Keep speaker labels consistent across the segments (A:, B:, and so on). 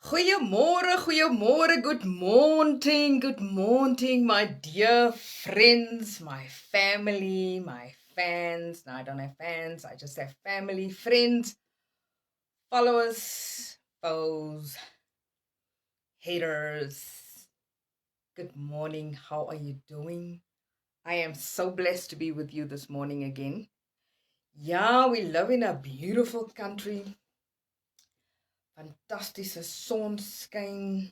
A: Goeiemôre, goeiemôre, good morning, my dear friends, my family, my fans. No, I don't have fans, I just have family, friends, followers, foes, haters. Good morning, how are you doing? I am so blessed to be with you this morning again. Yeah, we live in a beautiful country. Fantastische sonskyn.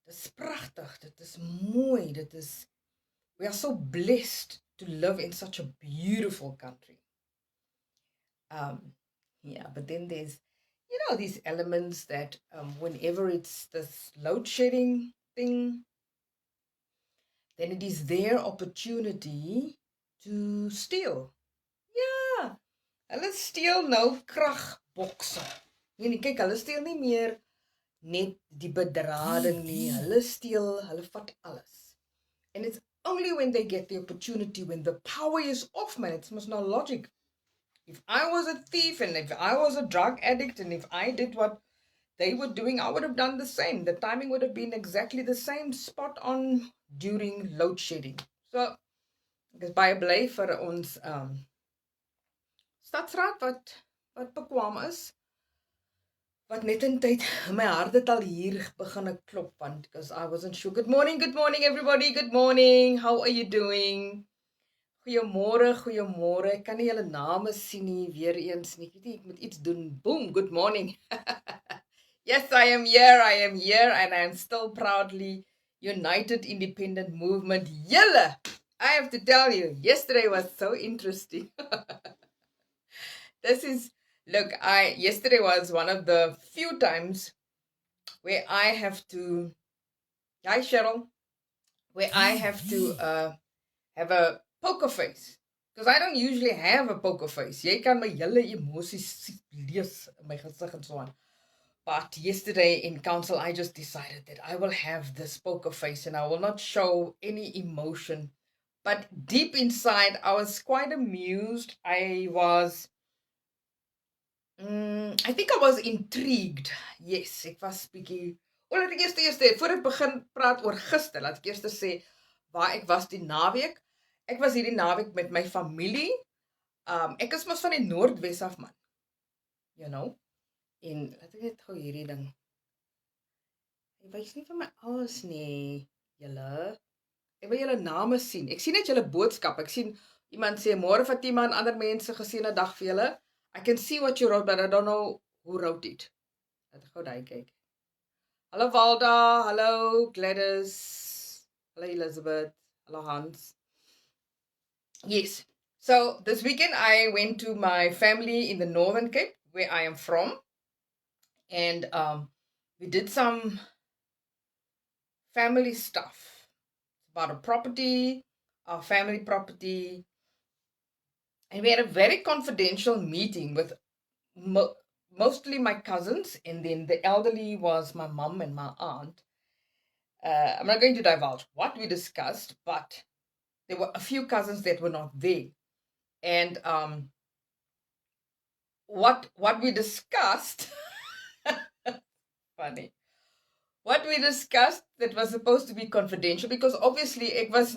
A: Dis pragtig, dit is mooi, we are so blessed to live in such a beautiful country. Yeah, but then there's, these elements that whenever it's this load shedding thing, then it is their opportunity to steal. Yeah, hulle steel nou kragbokse. Nee, kyk, hulle steel nie meer net die bedrading nie. Hulle vat alles. And it's only when they get the opportunity, when the power is off, man, it's almost no logic. If I was a thief and if I was a drug addict and if I did what they were doing, I would have done the same. The timing would have been exactly the same, spot on during load shedding. So, ek is baie bly vir ons stadsraad wat bekwam is. Wat net in tyd my hart het al hier begin klop want because I wasn't sure. Good morning everybody. Good morning. How are you doing? Goeiemôre. Ek kan nie julle name sien nie weer eens nie. Ek weet nie, ek moet iets doen. Boom, good morning. Yes, I am here and I am still proudly United Independent Movement. Julle, I have to tell you, yesterday was so interesting. Yesterday was one of the few times where I have to, hi Cheryl, where I have to have a poker face. Because I don't usually have a poker face. Jy kan my hele emosies lees in my gesig en so on. But yesterday in council, I just decided that I will have this poker face and I will not show any emotion. But deep inside, I was quite amused. I think I was intrigued. Yes, ek was bietjie. Laat ek eers voor ek begin praat oor gister, laat ek eers sê waar ek was die naweek. Ek was hierdie naweek met my familie. Ek is mos van die Noordwes af man. You know. En laat ek net gou hierdie ding. Ek wys nie vir my alles nie, julle. Ek wil julle name sien. Ek sien net julle boodskap. Ek sien iemand sê môre Fatima en ander mense geseënde dag vir julle. I can see what you wrote, but I don't know who wrote it. Laat ek gou daai kyk. Hallo Walda, hallo Gladys, hallo Elizabeth, hallo Hans. Yes, so this weekend I went to my family in the Northern Cape, where I am from, and we did some family stuff about a property, our family property, and we had a very confidential meeting with mostly my cousins, and then the elderly was my mum and my aunt. I'm not going to divulge what we discussed, but there were a few cousins that were not there. And what we discussed, funny, what we discussed that was supposed to be confidential, because obviously I was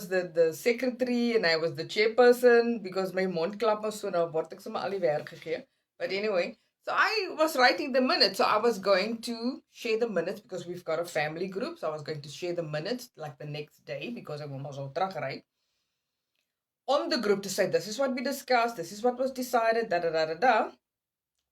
A: the secretary and I was the chairperson, because my mondklap was so nou word ek sommer al die werk gegee. But anyway, so I was writing the minutes. So I was going to share the minutes because we've got a family group. So I was going to share the minutes like the next day because I was al terugry on the group to say, this is what we discussed, this is what was decided, da.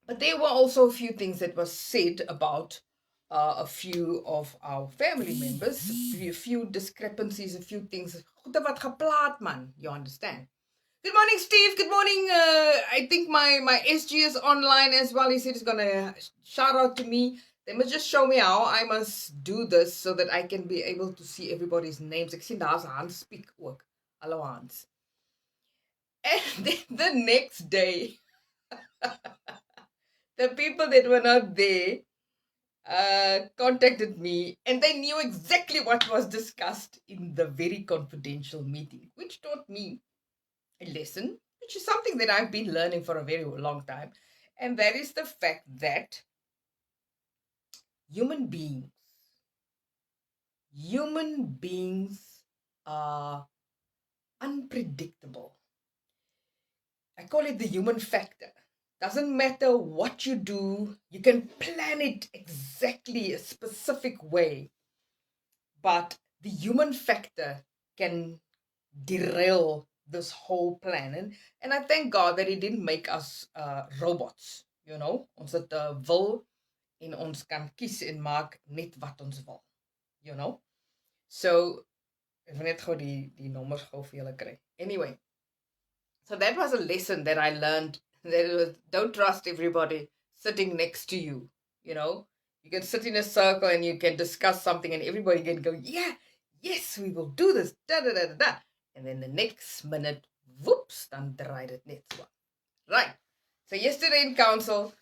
A: But there were also a few things that was said about a few of our family members, a few discrepancies, a few things. Goede wat geplaat man, you understand? Good morning, Steve. Good morning. I think my SG is online as well. He said he's going to shout out to me. They must just show me how I must do this so that I can be able to see everybody's names. Ek sien daar's Hans speak ook. Hallo Hans. And then the next day, the people that were not there contacted me, and they knew exactly what was discussed in the very confidential meeting, which taught me a lesson, which is something that I've been learning for a very long time, and that is the fact that human beings are unpredictable. I call it the human factor. Doesn't matter what you do, you can plan it exactly a specific way, but the human factor can derail this whole plan. And I thank God that He didn't make us robots. Ons het wil en ons kan kies en maak net wat ons wil. So ek wil net gou die nommers gou vir julle kry. Anyway, so that was a lesson that I learned. That it was, don't trust everybody sitting next to you. You can sit in a circle and you can discuss something and everybody can go, yeah, yes, we will do this, da da da da da. And then the next minute, whoops, dan draai dit net so. Right. So yesterday in council,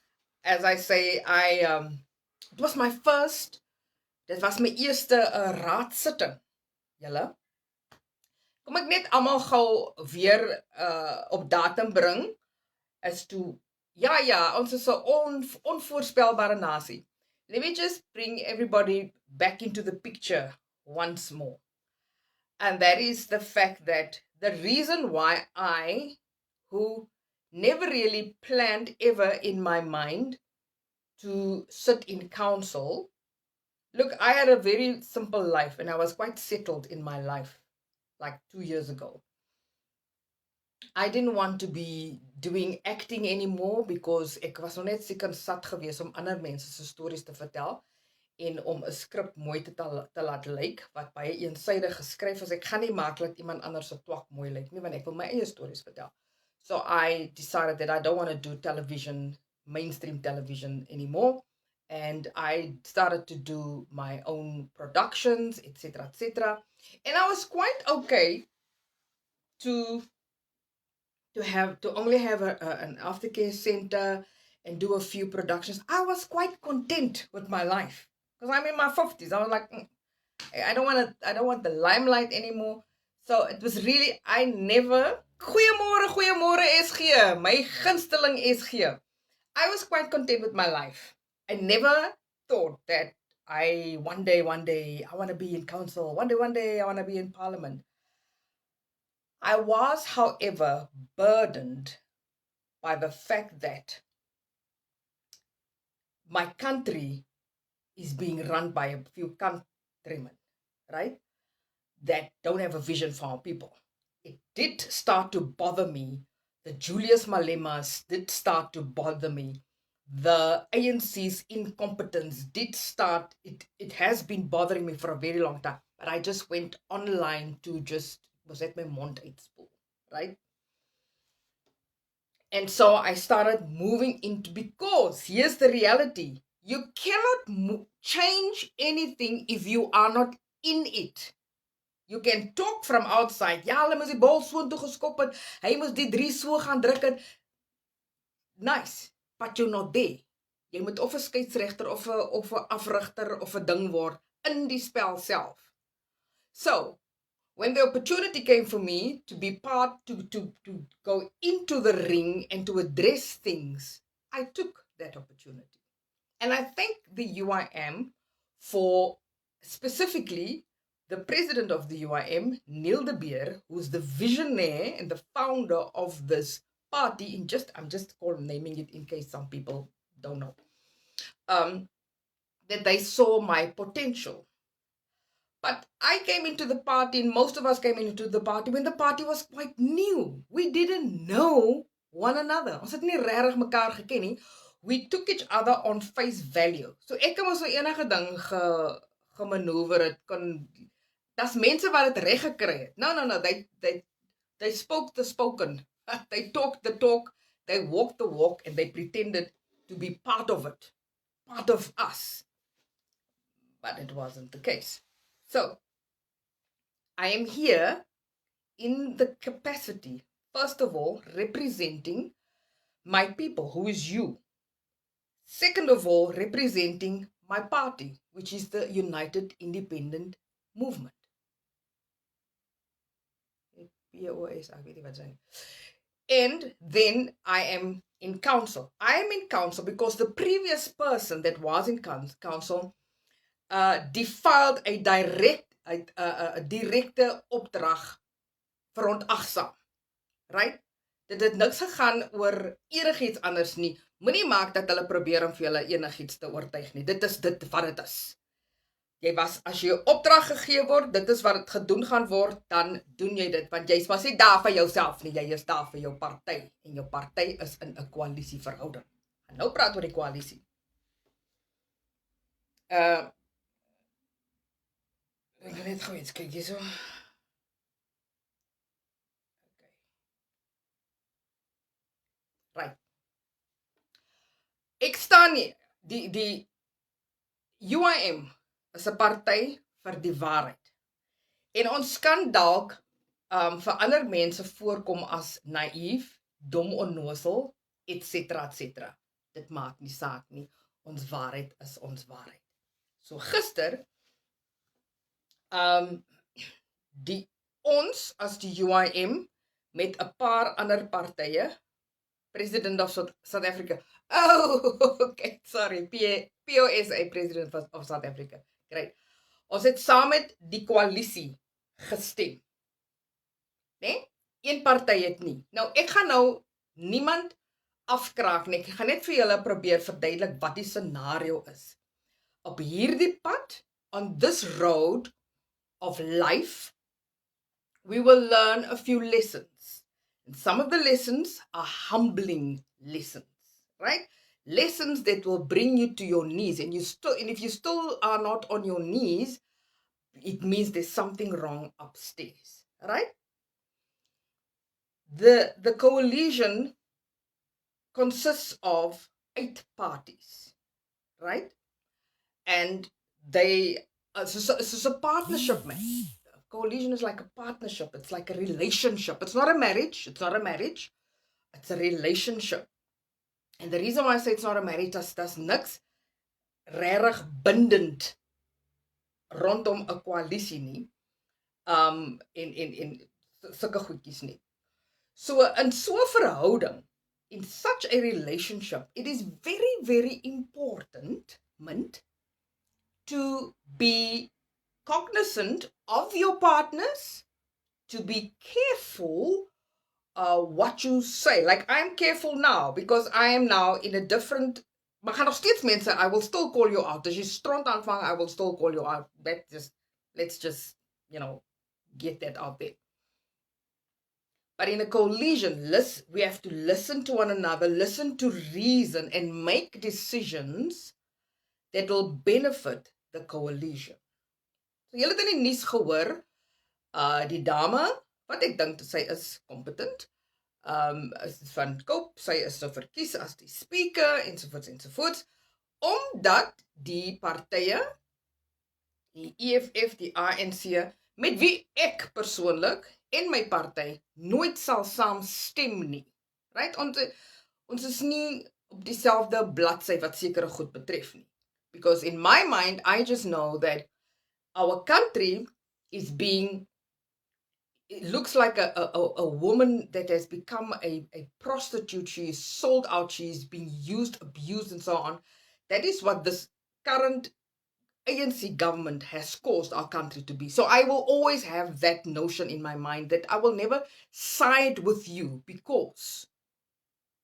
A: as I say, it was my first, dit was my eerste raadsitting. Julle? Kom ek net almal gou weer op datum bring as to ons is 'n onvoorspelbare nasie. Let me just bring everybody back into the picture once more. And that is the fact that the reason why I, who never really planned ever in my mind to sit in council, look, I had a very simple life and I was quite settled in my life like 2 years ago. I didn't want to be doing acting anymore because ek was nog net siek en sat gewees om ander mense se stories te vertel en om 'n skrip mooi te laat lyk wat baie eensydig geskryf is. Ek gaan nie maak dat iemand anders se twak mooi lyk nie, want ek wil my eie stories vertel. So I decided that I don't want to do television, mainstream television anymore, and I started to do my own productions, etc., etc. And I was quite okay to only have an aftercare center and do a few productions. I was quite content with my life because I'm in my 50s. I was like, I don't want the limelight anymore. So it was really, I never, goeiemôre SG, my gunsteling SG. I was quite content with my life. I never thought that one day I want to be in council. One day I want to be in parliament. I was, however, burdened by the fact that my country is being run by a few countrymen, right, that don't have a vision for our people. It did start to bother me. The Julius Malemas did start to bother me. The ANC's incompetence did start, it has been bothering me for a very long time. But I just went online to was at my mond uitspoel, right? And so I started moving into, because here's the reality. You cannot change anything if you are not in it. You can talk from outside. Ja, hulle moes die bal so toe geskop het. Hy moes die 3 so gaan druk het. Nice, but you're not there. Jy moet of 'n skeieregter of 'n afrigter of 'n ding word in die spel self. So, when the opportunity came for me to be part, to go into the ring and to address things, I took that opportunity. And I thank the UIM for, specifically, the president of the UIM, Neil de Beer, who's the visionary and the founder of this party, I'm just naming it in case some people don't know, that they saw my potential. But I came into the party, and most of us came into the party when the party was quite new. We didn't know one another. Ons het nie regtig mekaar geken nie. We took each other on face value. So ek kan mos so enige ding gemanoeuvreer het, das mense wat dit reg gekry het. No, they spoke the spoken. They talked the talk, they walked the walk, and they pretended to be part of it, part of us. But it wasn't the case. So, I am here in the capacity, first of all, representing my people, who is you. Second of all, representing my party, which is the United Independent Movement. POS, ek weet nie wat sy. and then I am in council. I am in council because the previous person that was in council defiled a directe opdrag verontagsaam. Right? Dit het niks gegaan oor enigiets anders nie. Moenie maak dat hulle probeer om vir julle enigiets te oortuig nie. Dit is dit wat dit is. As jy 'n opdrag gegee word, dit is wat dit gedoen gaan word, dan doen jy dit, want jy's maar nie daar vir jouself nie, jy is daar vir jou party, en jou party is in 'n koalisieverhouding. En nou praat oor die koalisie. Ek net gou iets kyk hierso. Okay. Right. Ek staan nie, die UIM is 'n party vir die waarheid. En ons kan dalk vir ander mense voorkom as naïef, dom onnozel, etc. Dit maak nie saak nie. Ons waarheid is ons waarheid. So gister ons as die UIM met 'n paar ander partye, President of South Africa. Oh, okay, sorry, POSA, President of South Africa. Great. Ons het saam met die koalisie gestem. Nee? Een party het nie. Nou, ek gaan nou niemand afkraak nie. Ek gaan net vir julle probeer verduidelik wat die scenario is. Op hierdie pad, on this road of life, we will learn a few lessons. And some of the lessons are humbling lessons, right? Lessons that will bring you to your knees, and if you still are not on your knees, it means there's something wrong upstairs, right? The coalition consists of 8 parties, right? And it's a partnership, man. Coalition is like a partnership. It's like a relationship. It's not a marriage. It's a relationship. And the reason why I say it's not a marriage, that's niks regtig bindend rondom 'n koalisie nie. En sulke goedjies nie. So in so 'n verhouding, in such a relationship, it is very, very important to be cognizant of your partners, to be careful what you say. Like, I'm careful now because I am now in a different. Maar gaan nog steeds mense, I will still call you out. As jy stront aanvang, I will still call you out. Let's just, get that out there. But in a coalition, we have to listen to one another, listen to reason, and make decisions that will benefit the coalition. So, julle het in die nuus gehoor, die dame, wat ek dink sy is competent, van Cope, sy is nou verkies as die speaker, ensovoorts, omdat die partye, die EFF, die ANC, met wie ek persoonlik en my party nooit sal saamstem nie. Right? Ons is nie op dieselfde bladsy wat sekere goed betref nie. Because in my mind, I just know that our country is it looks like a woman that has become a prostitute. She is sold out. She is being used, abused, and so on. That is what this current ANC government has caused our country to be. So I will always have that notion in my mind that I will never side with you because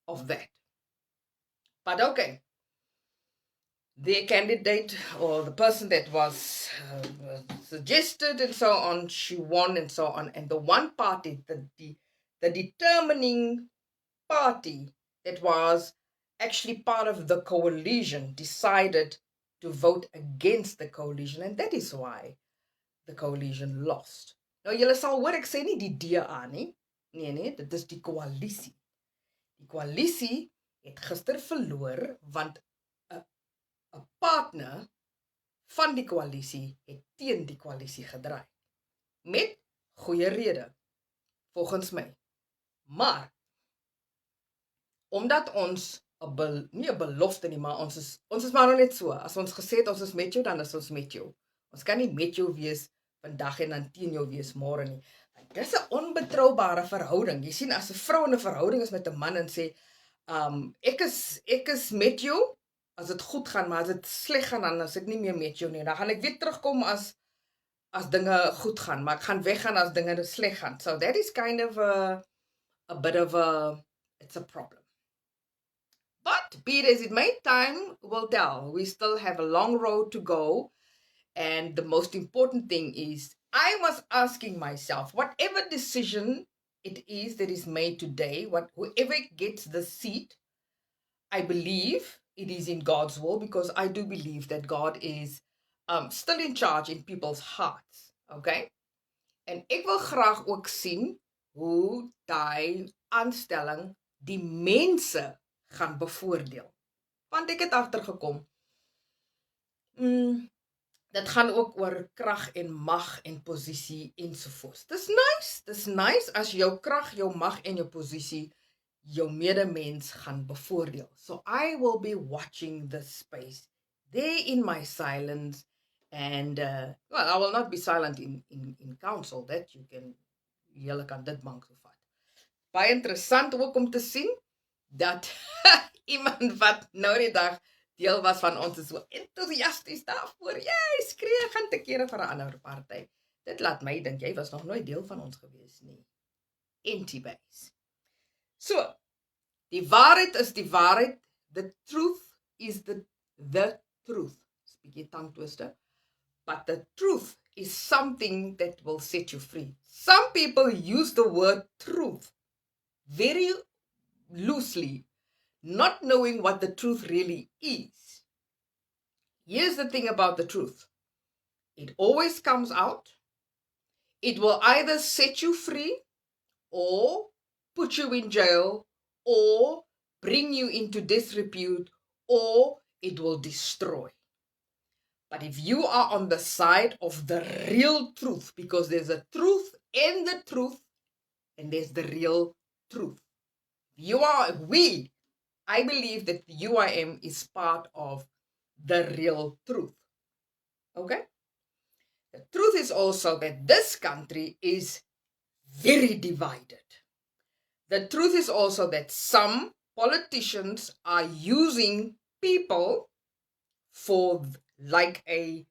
A: of that. But okay. Their candidate, or the person that was suggested and so on, she won and so on. And the one party, the determining party that was actually part of the coalition, decided to vote against the coalition. And that is why the coalition lost. Nou, julle sal hoor, ek sê nie die DA nie. Nee, dit is die koalisie. Die koalisie het gister verloor, want 'n partner van die koalisie het teen die koalisie gedraai. Met goeie rede, volgens my. Maar, omdat ons, nie 'n belofte nie, maar ons is maar net so, as ons gesê het, ons is met jou, dan is ons met jou. Ons kan nie met jou wees vandag en dan teen jou wees môre nie. dis 'n onbetroubare verhouding. Jy sien, as 'n vrou in 'n verhouding is met 'n man en sê, ek is met jou as dit goed gaan, maar as dit sleg gaan dan as ek nie meer met jou nie. Dan gaan ek weer terugkom as dinge goed gaan, maar ek gaan weggaan as dinge sleg gaan. So that is kind of a bit of it's a problem. But be it as it may, time will tell. We still have a long road to go. And the most important thing is, I was asking myself, whatever decision it is that is made today, whoever gets the seat, I believe it is in God's will, because I do believe that God is still in charge in people's hearts. Okay? En ek wil graag ook sien hoe daai aanstelling die mense gaan bevoordeel. Want ek het agtergekom, dit gaan ook oor krag en mag en posisie ensovoorts. Dis nice as jou krag, jou mag en jou posisie jou medemens gaan bevoordeel. So I will be watching this space there in my silence, and well, I will not be silent in council, that julle kan dit bank so vat. Baie interessant ook om te sien dat iemand wat nou die dag deel was van ons is so enthousiasties daarvoor. Jy skree gaan te kere vir 'n ander party. Dit laat my dink jy was nog nooit deel van ons gewees nie. Anti-base. So, die waarheid is die waarheid. The truth is the truth. Bietjie tongue twister. But the truth is something that will set you free. Some people use the word truth very loosely, not knowing what the truth really is. Here's the thing about the truth. It always comes out. It will either set you free or put you in jail or bring you into disrepute, or it will destroy. But if you are on the side of the real truth, because there's a truth and the truth, and there's the real truth. I believe that the UIM is part of the real truth. Okay? The truth is also that this country is very divided. The truth is also that some politicians are using people for like a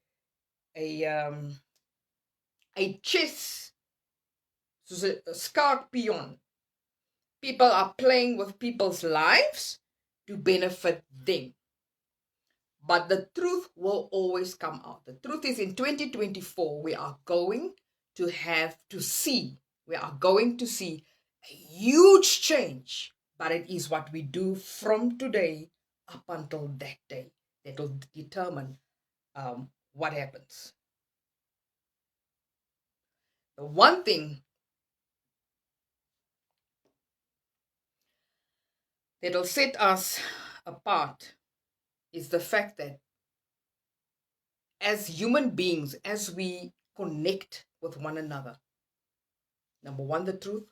A: chess, soos 'n skaakpion. People are playing with people's lives to benefit them. But the truth will always come out. The truth is, in 2024, we are going to see a huge change. But it is what we do from today up until that day that will determine what happens. The one thing that will set us apart is the fact that as human beings, as we connect with one another, number one, the truth.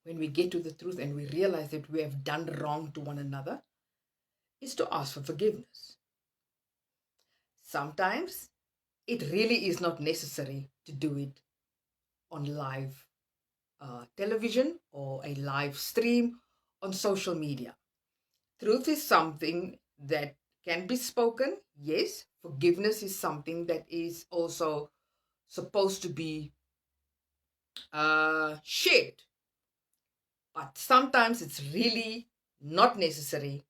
A: When we get to the truth and we realize that we have done wrong to one another, is to ask for forgiveness. Sometimes it really is not necessary to do it on live television or a live stream on social media. Truth is something that can be spoken. Yes, forgiveness is something that is also supposed to be shared. But sometimes it's really not necessary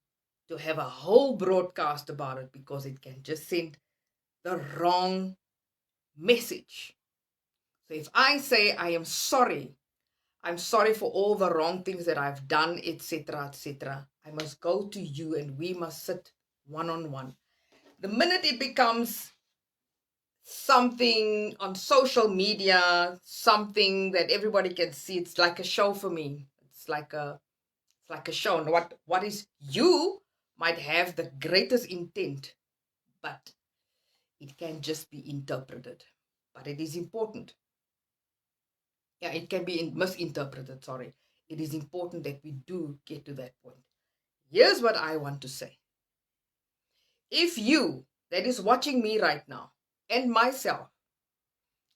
A: to have a whole broadcast about it, because it can just send the wrong message. So if I say I am sorry, I'm sorry for all the wrong things that I've done, etc., etc., I must go to you and we must sit one-on-one. The minute it becomes something on social media, something that everybody can see, it's like a show for me. It's like a show. And what is, you might have the greatest intent, but it can just be interpreted. But it is important. Yeah, it can be misinterpreted, sorry. It is important that we do get to that point. Here's what I want to say. If you that is watching me right now and myself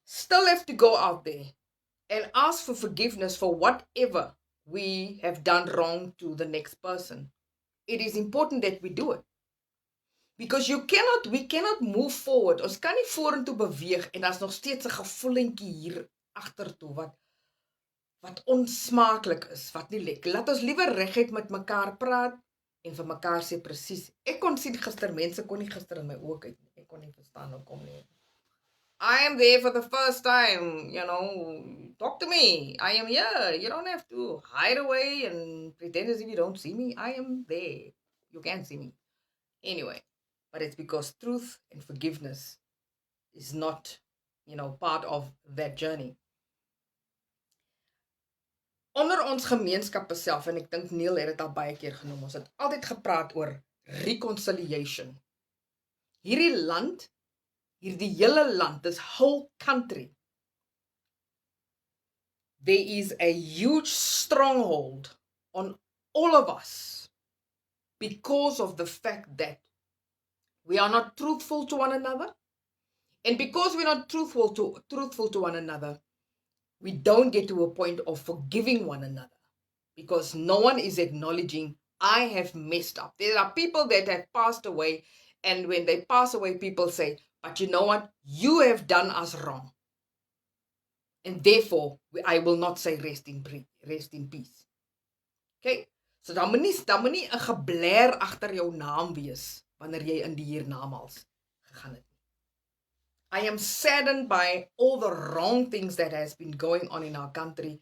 A: still have to go out there and ask for forgiveness for whatever we have done wrong to the next person. It is important that we do it. Because we cannot move forward. Ons kan nie vorentoe beweeg en daar's nog steeds 'n gevoelentjie hier agtertoe wat onsmaaklik is, wat nie lekker. Laat ons liewer reguit met mekaar praat en vir mekaar sê presies. Ek kon sien gister mense kon nie gister in my oë kyk nie. Ek kon nie verstaan hoekom nie. I am there for the first time, talk to me. I am here. You don't have to hide away and pretend as if you don't see me. I am there. You can see me. Anyway, but it's because truth and forgiveness is not, part of that journey. Onder ons gemeenskappe self, en ek dink Neil het dit al baie keer genoem, ons het altyd gepraat oor reconciliation. Hierdie hele land, this whole country, there is a huge stronghold on all of us because of the fact that we are not truthful to one another. And because we're not truthful to one another, we don't get to a point of forgiving one another because no one is acknowledging, I have messed up. There are people that have passed away, and when they pass away, people say, but you know what? You have done us wrong. And therefore, I will not say rest in peace. Okay? So dan moet nie 'n gebler agter jou naam wees wanneer jy in die hiernamaals gegaan het. I am saddened by all the wrong things that has been going on in our country.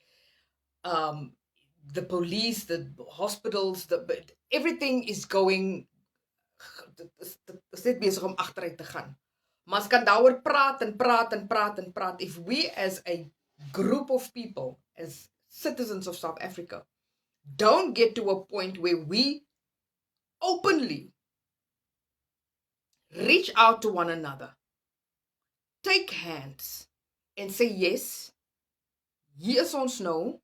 A: The police, the hospitals, everything is going, dit besig om agteruit te gaan. Maar ons kan daaroor praat en praat. If we as a group of people, as citizens of South Africa, don't get to a point where we openly reach out to one another, take hands and say, yes, hier is ons nou.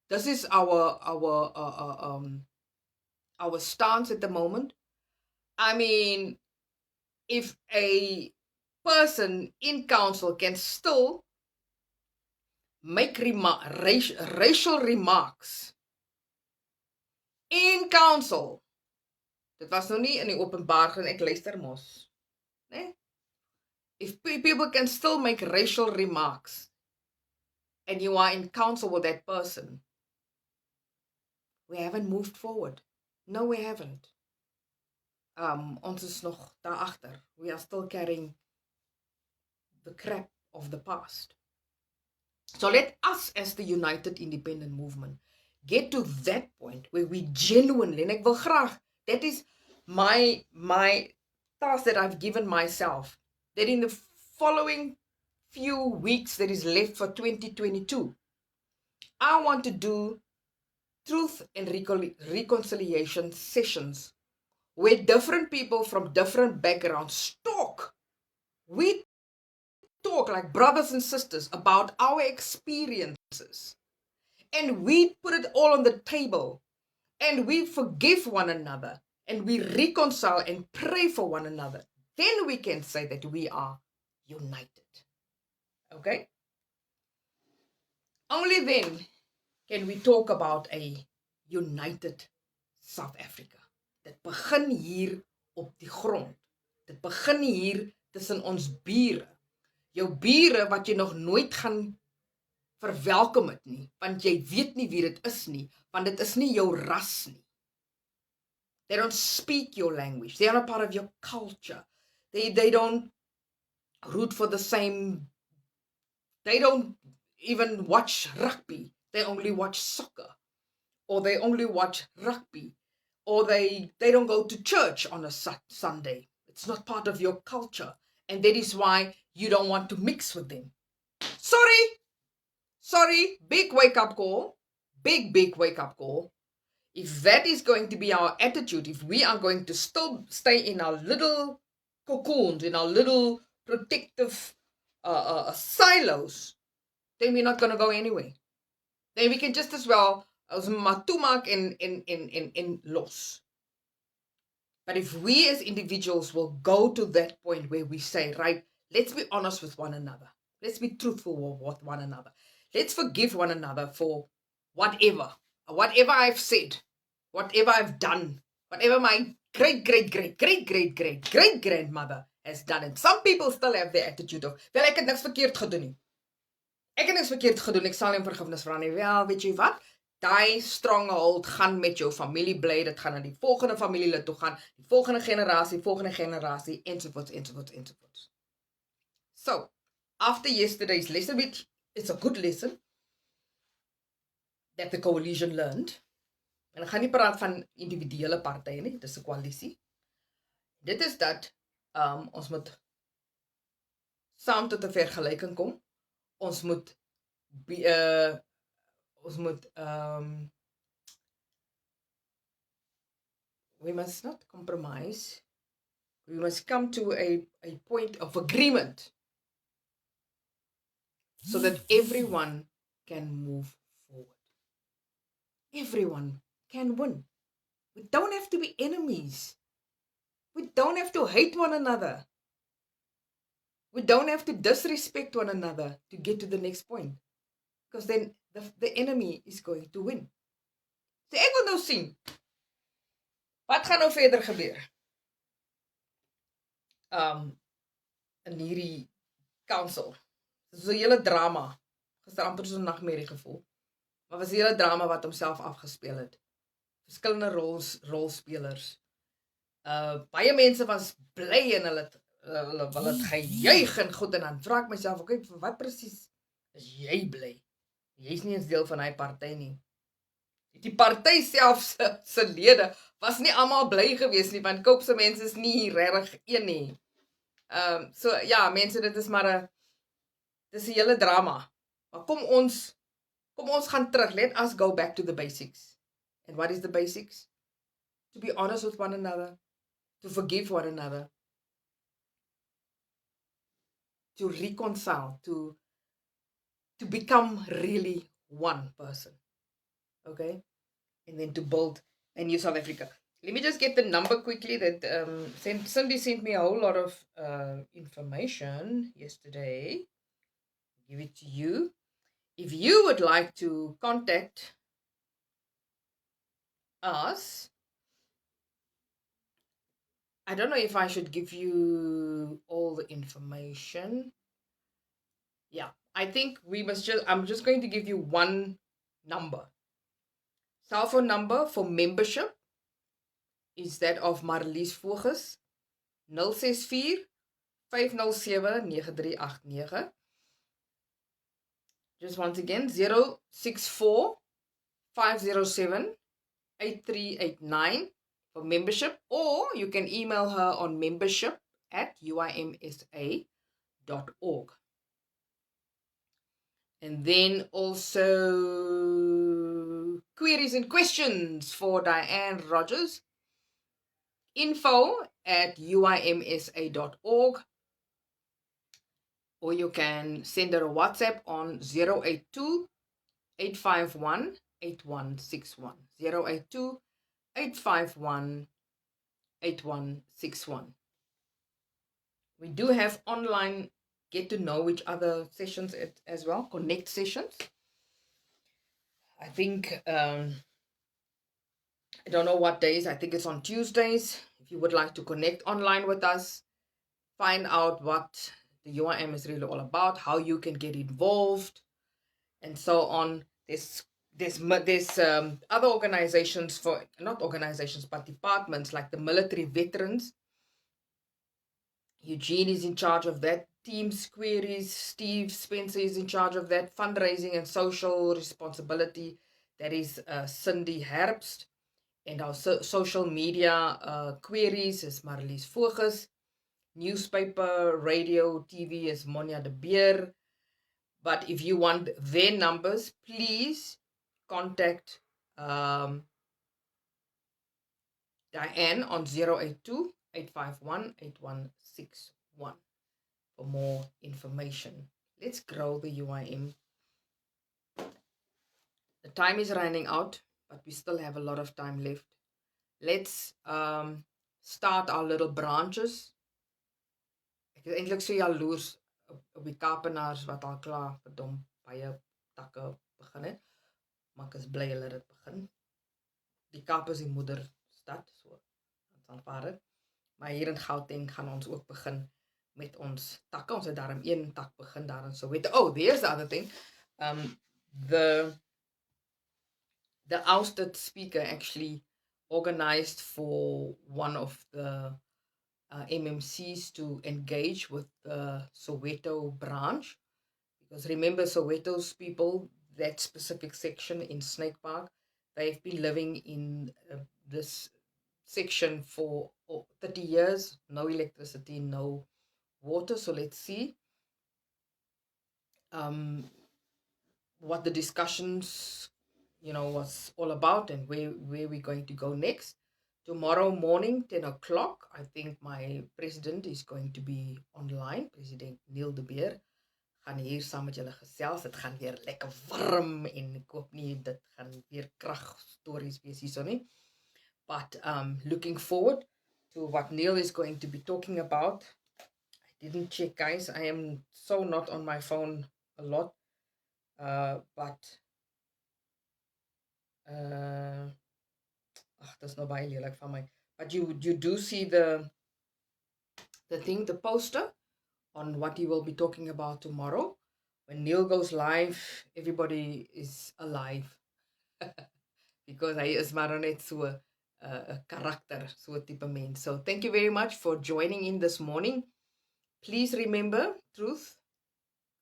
A: This is our stance at the moment. I mean, if a person in council can still make racial remarks in council, dit was nou nie in die openbaar en ek luister mos, né? If people can still make racial remarks and you are in council with that person, we haven't moved forward. No, we haven't. Ons is nog daarachter. We are still carrying the crap of the past. So let us as the United Independent Movement get to that point where we genuinely, en ek wil graag, that is my task that I've given myself, that in the following few weeks that is left for 2022, I want to do truth and reconciliation sessions where different people from different backgrounds talk. We talk like brothers and sisters about our experiences. And we put it all on the table. And we forgive one another. And we reconcile and pray for one another. Then we can say that we are united. Okay? Only then can we talk about a united South Africa. Dit begin hier op die grond. Dit begin hier tussen ons bure. Jou bure wat jy nog nooit gaan verwelkom het nie, want jy weet nie wie dit is nie, want dit is nie jou ras nie. They don't speak your language. They are not part of your culture. They don't root for the same. They don't even watch rugby. They only watch soccer. Or they only watch rugby. Or they don't go to church on a Sunday. It's not part of your culture. And that is why you don't want to mix with them. Sorry, big wake-up call. Big wake-up call. If that is going to be our attitude, if we are going to still stay in our little cocoons, in our little protective silos, then we're not going to go anywhere. Then we can just as well maar toemaak en los. But if we as individuals will go to that point where we say, right, let's be honest with one another. Let's be truthful with one another. Let's forgive one another for whatever I've said, whatever I've done, whatever my great grandmother has done. And some people still have the attitude of, wel, ek het niks verkeerd gedoen nie. Ek het niks verkeerd gedoen, ek sal nie vergifnis vra nie. Wel, weet jy wat? Daai stronghold gaan met jou familie bly, dit gaan aan die volgende familielid toe gaan, die volgende generasie, ensovoorts. So, after yesterday's lesson, which is a good lesson that the coalition learned, en ek gaan nie praat van individuele partye nie, dis 'n koalisie. Dit is dat ons moet saam tot 'n vergelyking kom. Ons moet we must not compromise. We must come to a point of agreement so that everyone can move forward. Everyone can win. We don't have to be enemies. We don't have to hate one another. We don't have to disrespect one another to get to the next point. Because then the enemy is going to win. So ek wil nou sien, wat gaan nou verder gebeur? In hierdie council. Dit is 'n hele drama. Gister amper so 'n nagmerrie gevoel. Maar was 'n hele drama wat homself afgespeel het. Verskillende rolspelers. Baie mense was bly en hulle het gejuig en goed, en dan vra ek myself, okay, vir wat presies is jy bly? Jy's nie eens deel van hy party nie. Die party self se lede was nie almal bly gewees nie, want Kaapse mense is nie regtig een nie. So ja, mense, dit is maar dis 'n hele drama. Maar kom ons gaan terug. Let us go back to the basics. And what is the basics? To be honest with one another, to forgive one another, to reconcile, to become really one person. Okay? And then to build a new South Africa. Let me just get the number quickly that Cindy sent me a whole lot of information yesterday. Give it to you. If you would like to contact us, I don't know if I should give you all the information. Yeah, I think I'm just going to give you one number. Cell phone number for membership is that of Marlies Vogels, 064 507 9389. Just once again, 064 507 8389 for membership, or you can email her on membership@uimsa.org. And then also queries and questions for Diane Rogers, info@uimsa.org, or you can send her a WhatsApp on 082 851 8161. 082 851 8161. We do have online get to know each other sessions as well, connect sessions. I think, I don't know what days, I think it's on Tuesdays. If you would like to connect online with us, find out what the UIM is really all about, how you can get involved, and so on. There's other organizations not organizations, but departments like the military veterans. Eugene is in charge of that. Teams Queries, Steve Spencer is in charge of that. Fundraising and social responsibility, that is Cindy Herbst. And our social media queries is Marlies Vogels. Newspaper, radio, TV is Monia de Beer. But if you want their numbers, please contact Diane on 082 851 8161 for more information. Let's grow the UIM. The time is running out, but we still have a lot of time left. Let's start our little branches. Ek is eintlik so jaloers op die Kaapenaars wat al klaar verdom baie takke begin het. Maar ek is bly hulle dit begin. Die Kaap is die moederstad, so ons aanvaar dit. Maar hier in Gauteng gaan ons ook begin met ons takke. Ons het daarom een tak begin daar in Soweto. Oh, there's the other thing. The ousted speaker actually organized for one of the MMCs to engage with the Soweto branch. Because remember, Soweto's people, that specific section in Snake Park, they've been living in this section for 30 years. No electricity, no water. So let's see what the discussions was all about and where we're going to go next. Tomorrow morning, 10 o'clock, I think my president is going to be online, President Neil de Beer. Gaan hier saam met julle gesels. Dit gaan weer lekker warm en ek hoop nie dit gaan weer kragstories wees hierso nie. But looking forward to what Neil is going to be talking about. I didn't check, guys. I am so not on my phone a lot. But dis nou baie lelik van my. But you do see the thing, the poster on what he will be talking about tomorrow. When Neil goes live, everybody is alive. Because hy is maar net so 'n karakter, so 'n tipe mens. So thank you very much for joining in this morning. Please remember truth,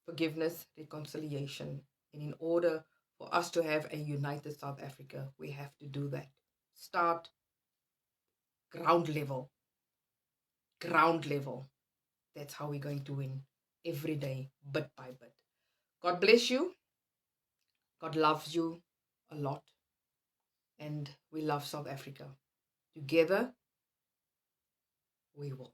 A: forgiveness, reconciliation. And in order for us to have a united South Africa, we have to do that. Start ground level. Ground level. That's how we're going to win every day, bit by bit. God bless you. God loves you a lot. And we love South Africa. Together, we will.